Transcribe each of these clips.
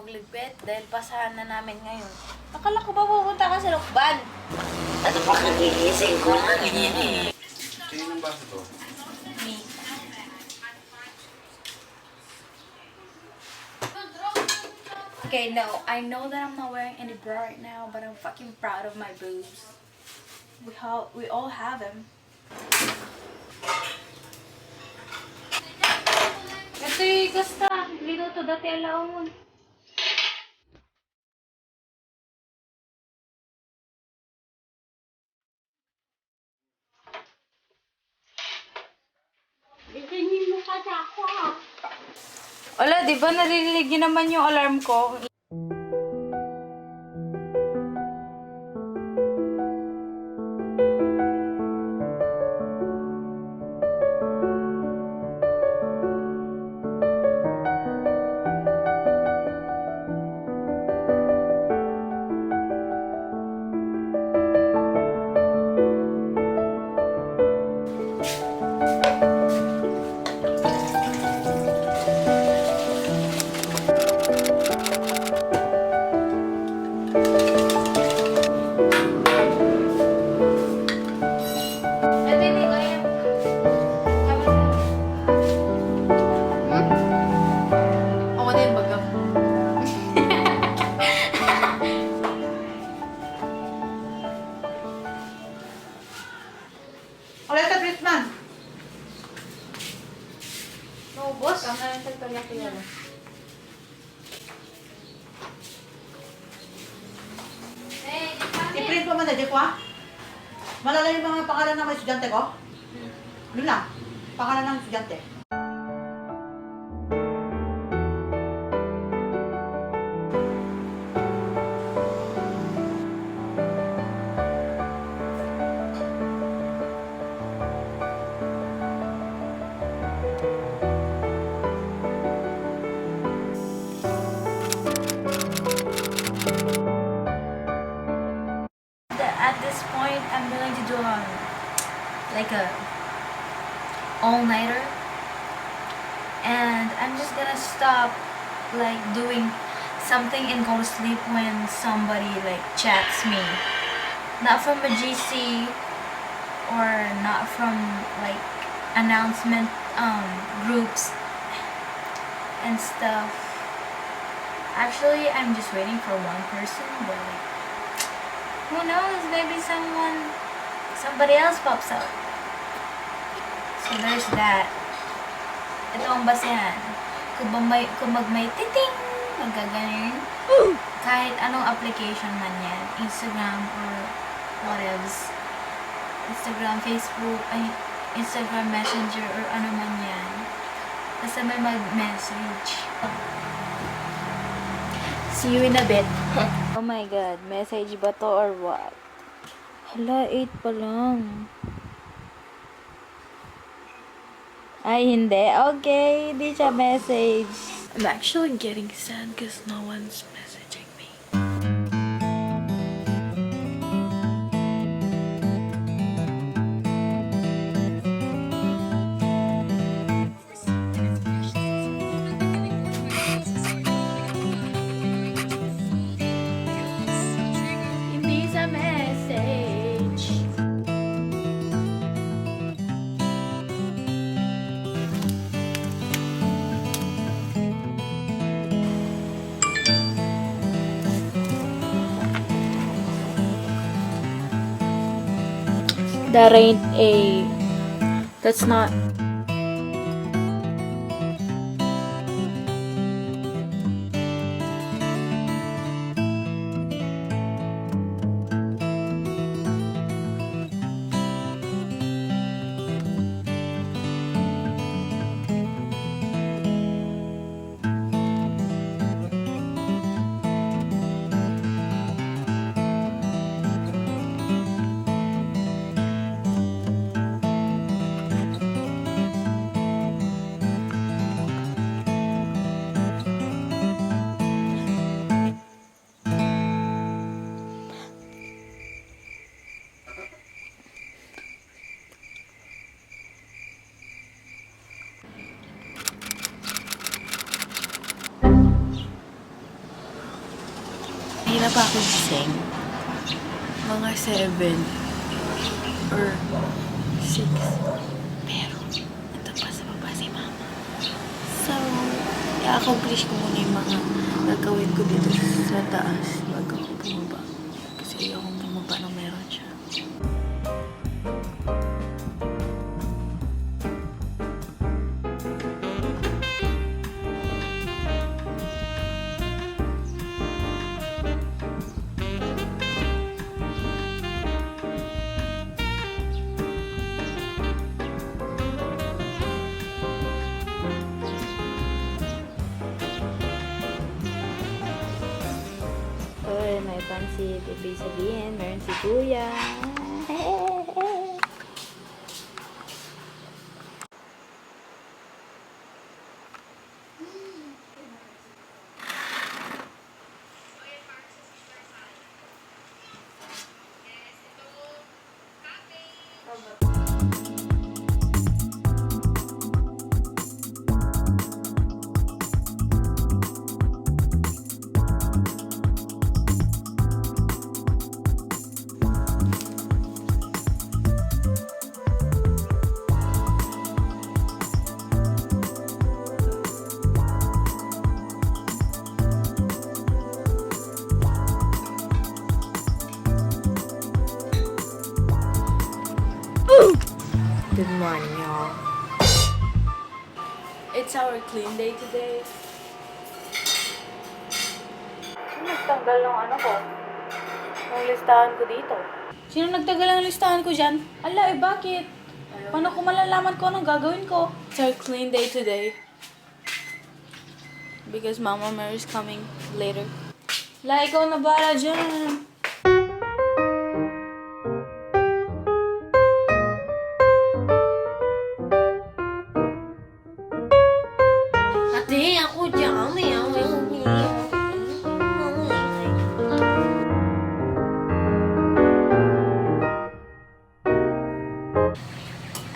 magligpit dahil pasahan na namin ngayon. Akala ko ba pupunta ka sa Lukban? Ano pa kagigising ko lang eh. Tingin ng baso to? Me. Okay, no, I know that I'm not wearing any bra right now, but I'm fucking proud of my boobs. We all have them. Ito yung gasta. Lino to dati alaon. Bigyan mo kasi ako. Wala, di ba naririnig niyo naman yung alarm ko? Alyssa Kriztel. No, boss. Ang nalantag talaga kaya. I-print mo man na, di ko ah. Malala yung mga pangalan ng mga estudyante ko? Doon lang. Pangalan ng estudyante. At this point, I'm going to do like a all-nighter, and I'm just gonna stop like doing something and go to sleep when somebody like chats me, not from a GC or not from like announcement groups and stuff. Actually, I'm just waiting for one person, but like, who knows, maybe somebody else pops up. So there's that. Ito ang basehan. Kung may titing, magaganon. Kahit anong application man yan. Instagram or whatevs. Instagram, Facebook, Instagram Messenger or ano man yan. Basta may mag-message. See you in a bit. Oh my god, message ba to or what? Hala, 8 pa lang. Ay, hindi. Okay, di siya message. I'm actually getting sad because no one's messaging me. Hindi sa message. That ain't a... That's not... Mahirap ako gising. Mga 7 or 6. Pero, ito pa sa baba si Mama. So, i-accomplish ko muna yung mga gagawin ko dito sa taas bago ako bumaba. Kasi ayokong bumaba nang meron siya. Uy, may pansit. Ibig sabihin, meron si Kuya. Good morning, y'all. It's our clean day today. Sino nagtanggal ng ano ko? Ng listahan ko dito? Sino nagtanggal ng listahan ko dyan? Ala, bakit? Paano ko malalaman ko anong gagawin ko? It's our clean day today. Because Mama Mary's coming later. La, ikaw na bala dyan. Ate, ako dyan.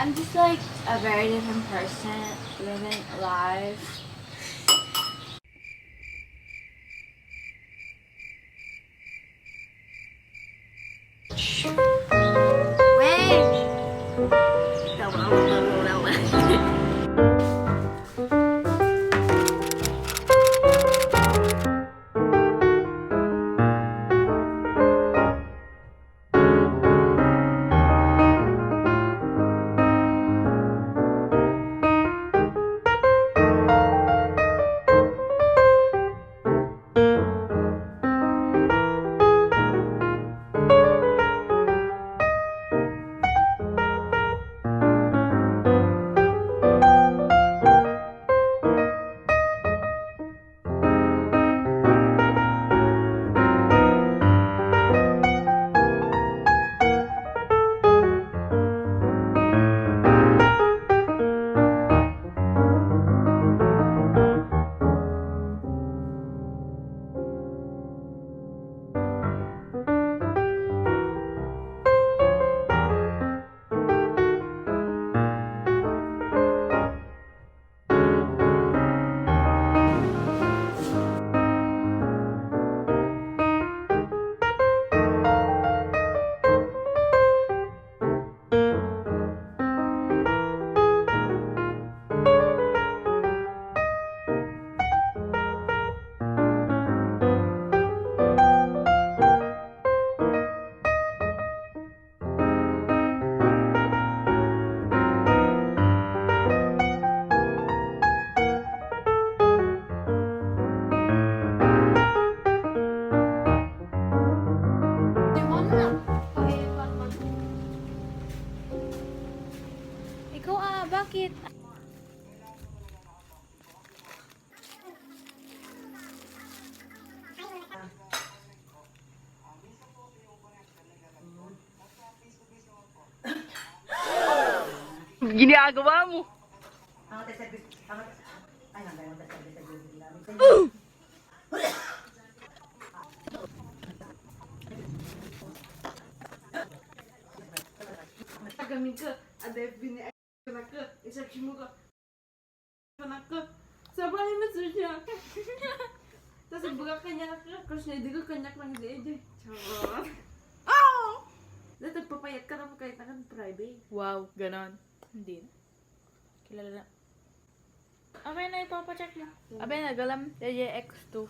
I'm just like a very different person living life. Wait! ginagawa mo? Ang ate service. Ay, hanggang ang service sa Google namin. Tagamin ka, ada FB ni ay ka, i-search mo ka. Anak ka, sabay mo siya. Tapos ibaga kanya ka, crush na hindi ko kanya lang di AJ. Charot. Oh! Dahil nagpapayat ka naman kahit nakan private. Wow, ganon. Hindi. Kilala na. Abay na ipapacheck mo. Abay na, galam. X2.